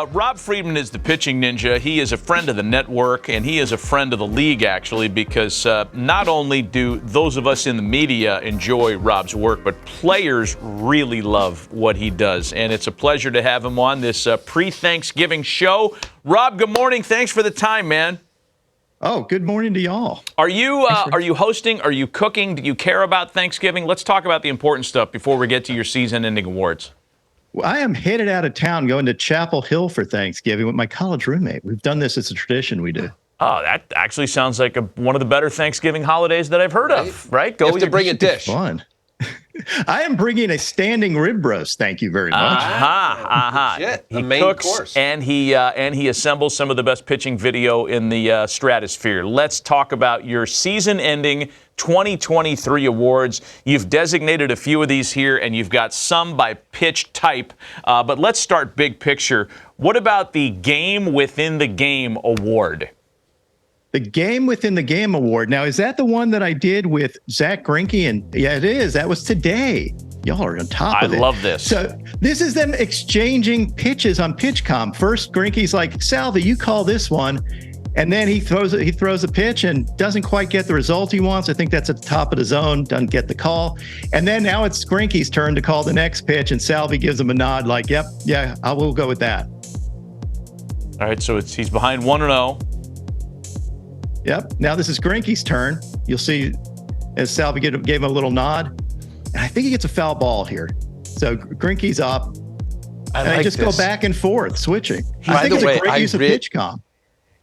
Rob Friedman is the pitching ninja. He is a friend of the network, and he is a friend of the league, actually, because not only do those of us in the media enjoy Rob's work, but players really love what he does. And it's a pleasure to have him on this pre-Thanksgiving show. Rob, good morning. Thanks for the time, man. Oh, good morning to y'all. Are you hosting? Are you cooking? Do you care about Thanksgiving? Let's talk about the important stuff before we get to your season-ending awards. Well, I am headed out of town going to Chapel Hill for Thanksgiving with my college roommate. We've done this as a tradition we do. Oh, that actually sounds like one of the better Thanksgiving holidays that I've heard of, right? You have to bring a dish. Fun. I am bringing a standing rib roast. Thank you very much. He cooks course. and he assembles some of the best pitching video in the stratosphere. Let's talk about your season-ending 2023 awards. You've designated a few of these here, and you've got some by pitch type. But let's start big picture. What about the Game Within the Game award? The Game Within the Game award. Now, is that the one that I did with Zach Greinke? And yeah, it is. That was today. Y'all are on top of it. I love this. So this is them exchanging pitches on PitchCom. First, Greinke's like, Salvi, you call this one. And then he throws a pitch and doesn't quite get the result he wants. I think that's at the top of the zone, doesn't get the call. And then now it's Greinke's turn to call the next pitch, and Salvi gives him a nod like, yep, yeah, I will go with that. All right, so he's behind 1-0. Yep. Now this is Greinke's turn. You'll see as Salvi gave him a little nod. And I think he gets a foul ball here. So Greinke's up. I just go back and forth, switching. I think it's a great use of PitchCom.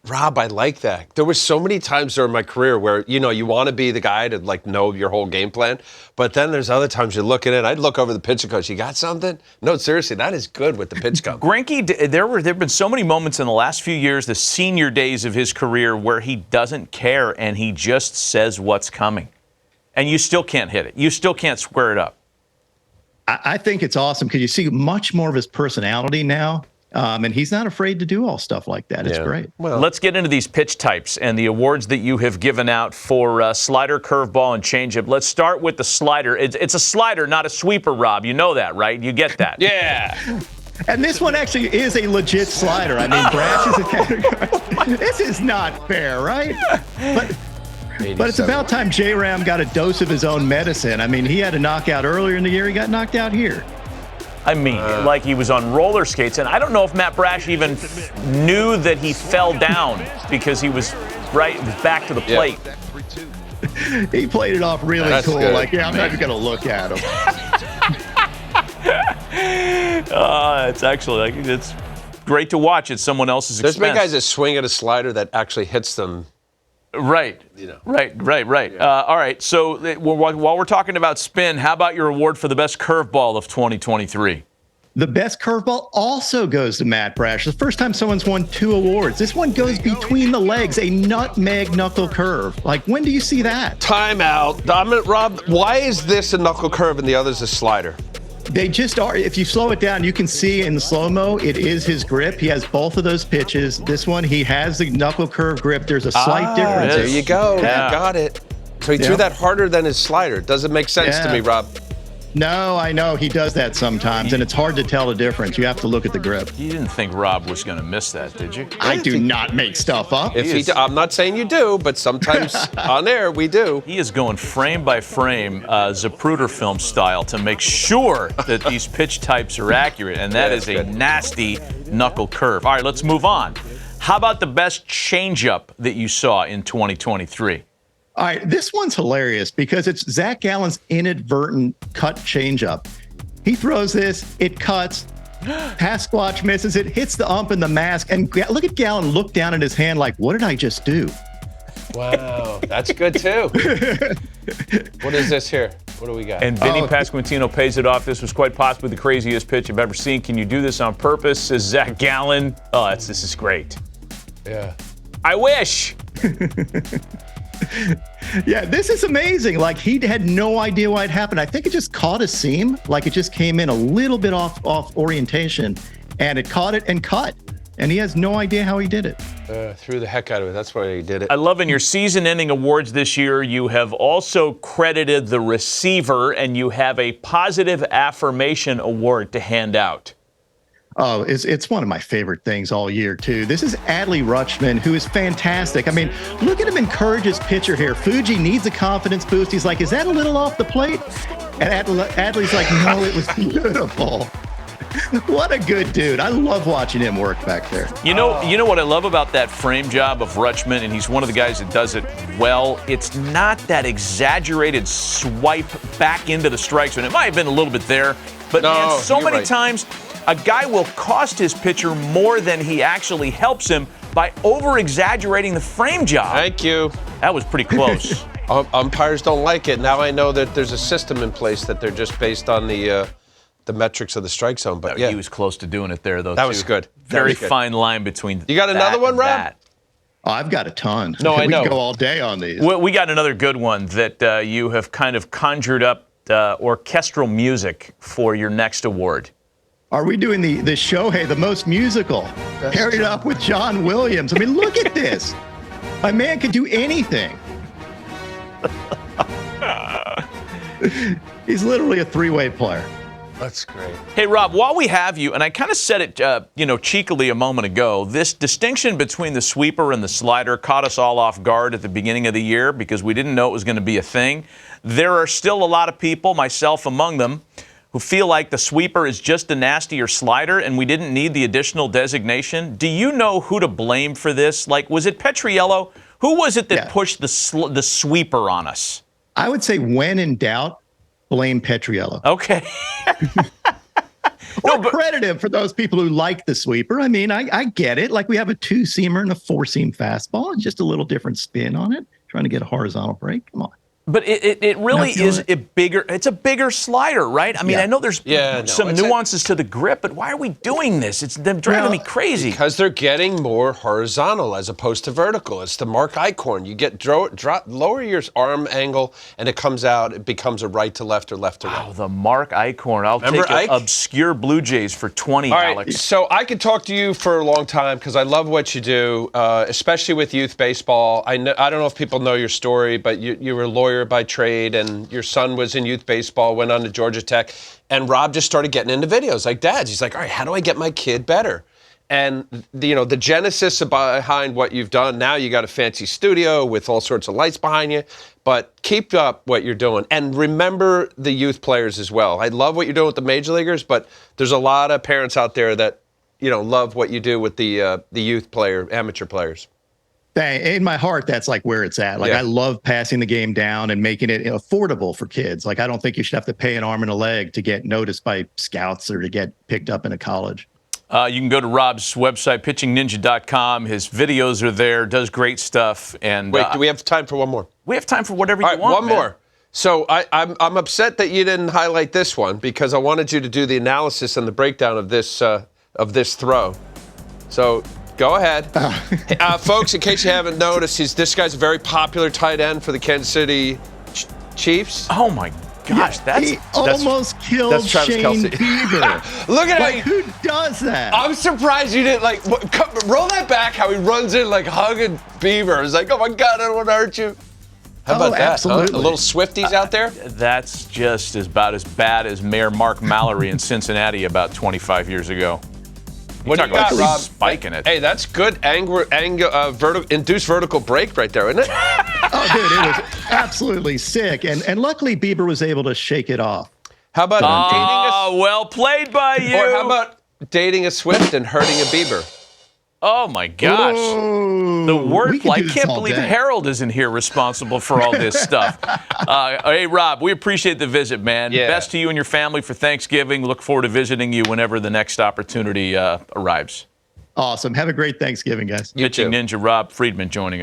Rob, I like that. There were so many times during my career where, you want to be the guy to know your whole game plan. But then there's other times you're looking at, I'd look over the pitcher coach. You got something? No, seriously, that is good with the pitch come. Greinke, there have been so many moments in the last few years, the senior days of his career, where he doesn't care and he just says what's coming. And you still can't hit it. You still can't square it up. I think it's awesome because you see much more of his personality now. And he's not afraid to do all stuff like that. It's great. Well, let's get into these pitch types and the awards that you have given out for slider, curveball, and changeup. Let's start with the slider. It's a slider, not a sweeper, Rob. You know that, right? You get that. Yeah. And this one actually is a legit slider. I mean, Brash is a category. This is not fair, right? But it's about time J-Ram got a dose of his own medicine. I mean, he had a knockout earlier in the year. He got knocked out here. I mean, like he was on roller skates. And I don't know if Matt Brash even knew that he fell down because he was back to the plate. Yeah. He played it off really cool. Good. Like, I'm not even going to look at him. It's great to watch at someone else's expense. There's been guys that swing at a slider that actually hits them. Right. Right. Yeah. All right. So while we're talking about spin, how about your award for the best curveball of 2023? The best curveball also goes to Matt Brash. The first time someone's won 2 awards. This one goes between the legs, a nutmeg knuckle curve. Like, when do you see that? Time out. Rob, why is this a knuckle curve and the other's a slider? They just are. If you slow it down, you can see in the slow-mo, it is his grip. He has both of those pitches. This one, he has the knuckle curve grip. There's a slight difference. There you go. Yeah. You got it. So he threw that harder than his slider. Doesn't make sense to me, Rob. No, I know. He does that sometimes, and it's hard to tell the difference. You have to look at the grip. You didn't think Rob was going to miss that, did you? I do not make stuff up. I'm not saying you do, but sometimes on air we do. He is going frame by frame, Zapruder film style, to make sure that these pitch types are accurate, and that is a nasty knuckle curve. All right, let's move on. How about the best changeup that you saw in 2023? All right, this one's hilarious because it's Zach Gallen's inadvertent cut changeup. He throws this, it cuts, pass squatch misses it, hits the ump in the mask, and look at Gallen look down at his hand like, what did I just do? Wow, that's good too. What is this here? What do we got? And Vinny Pasquantino pays it off. This was quite possibly the craziest pitch I've ever seen. Can you do this on purpose? Says Zach Gallen. Oh, this is great. Yeah. I wish. Yeah, this is amazing. Like, he had no idea why it happened. I think it just caught a seam. Like, it just came in a little bit off orientation, and it caught it and cut. And he has no idea how he did it. Threw the heck out of it. That's why he did it. I love in your season-ending awards this year, you have also credited the receiver, and you have a positive affirmation award to hand out. Oh, it's one of my favorite things all year, too. This is Adley Rutschman, who is fantastic. I mean, look at him encourage his pitcher here. Fuji needs a confidence boost. He's like, is that a little off the plate? And Adley's like, no, it was beautiful. What a good dude. I love watching him work back there. You know what I love about that frame job of Rutschman, and he's one of the guys that does it well. It's not that exaggerated swipe back into the strike zone. It might have been a little bit there, but man, so many times a guy will cost his pitcher more than he actually helps him by over-exaggerating the frame job. Thank you. That was pretty close. Umpires don't like it. Now I know that there's a system in place that they're just based on the metrics of the strike zone. But yeah, he was close to doing it there, though. That was good. Very fine line between. You got another one, Rob? Oh, I've got a ton. No, I know. We can go all day on these. We got another good one that you have kind of conjured up orchestral music for your next award. Are we doing the Shohei, the most musical, paired it up with John Williams? I mean, look at this. My man can do anything. He's literally a three-way player. That's great. Hey, Rob, while we have you, and I kind of said it, cheekily a moment ago, this distinction between the sweeper and the slider caught us all off guard at the beginning of the year because we didn't know it was going to be a thing. There are still a lot of people, myself among them, who feel like the sweeper is just a nastier slider and we didn't need the additional designation. Do you know who to blame for this? Like, was it Petriello? Who was it that pushed the sweeper on us? I would say when in doubt, blame Petriello. Okay. Or credit him for those people who like the sweeper. I mean, I get it. Like we have a two-seamer and a four-seam fastball. It's just a little different spin on it. Trying to get a horizontal break. Come on. But it really is it's a bigger slider, right? I mean, I know there's some nuances to the grip, but why are we doing this? It's them driving me crazy. Because they're getting more horizontal as opposed to vertical. It's the Mark Eichhorn. You get lower your arm angle, and it comes out. It becomes a right to left or left to right. Oh, the Mark Eichhorn. I'll take obscure Blue Jays for 20, All Alex. Right, so I could talk to you for a long time because I love what you do, especially with youth baseball. I don't know if people know your story, but you were a lawyer by trade, and your son was in youth baseball, went on to Georgia Tech, and Rob just started getting into videos like dads. He's like, all right, how do I get my kid better? And the genesis behind what you've done, now you got a fancy studio with all sorts of lights behind you, but keep up what you're doing. And remember the youth players as well. I love what you're doing with the major leaguers, but there's a lot of parents out there that, love what you do with the youth amateur players. In my heart, that's like where it's at. Like I love passing the game down and making it affordable for kids. Like I don't think you should have to pay an arm and a leg to get noticed by scouts or to get picked up in a college. You can go to Rob's website, pitchingninja.com. His videos are there, does great stuff. And wait, do we have time for one more? We have time for whatever you want. One more. So I'm upset that you didn't highlight this one because I wanted you to do the analysis and the breakdown of this throw. So go ahead. Folks, in case you haven't noticed, this guy's a very popular tight end for the Kansas City Chiefs. Oh, my gosh. He almost killed Shane Bieber. Look at who does that? I'm surprised you didn't, roll that back, how he runs in, hugging Bieber. It's like, oh, my God, I don't want to hurt you. How about that? Absolutely. Huh? A little Swifties out there? That's just about as bad as Mayor Mark Mallory in Cincinnati about 25 years ago. What do you got, Rob? Spiking it. Hey, that's good induced vertical break right there, isn't it? Oh, dude, it was absolutely sick. And luckily, Bieber was able to shake it off. How about dating well played by you. Or how about dating a Swift and hurting a Bieber? Oh, my gosh. Ooh, the wordplay. I can't all believe day. Harold isn't here responsible for all this stuff. Hey, Rob, we appreciate the visit, man. Yeah. Best to you and your family for Thanksgiving. Look forward to visiting you whenever the next opportunity arrives. Awesome. Have a great Thanksgiving, guys. You Pitching too. Ninja Rob Friedman joining us.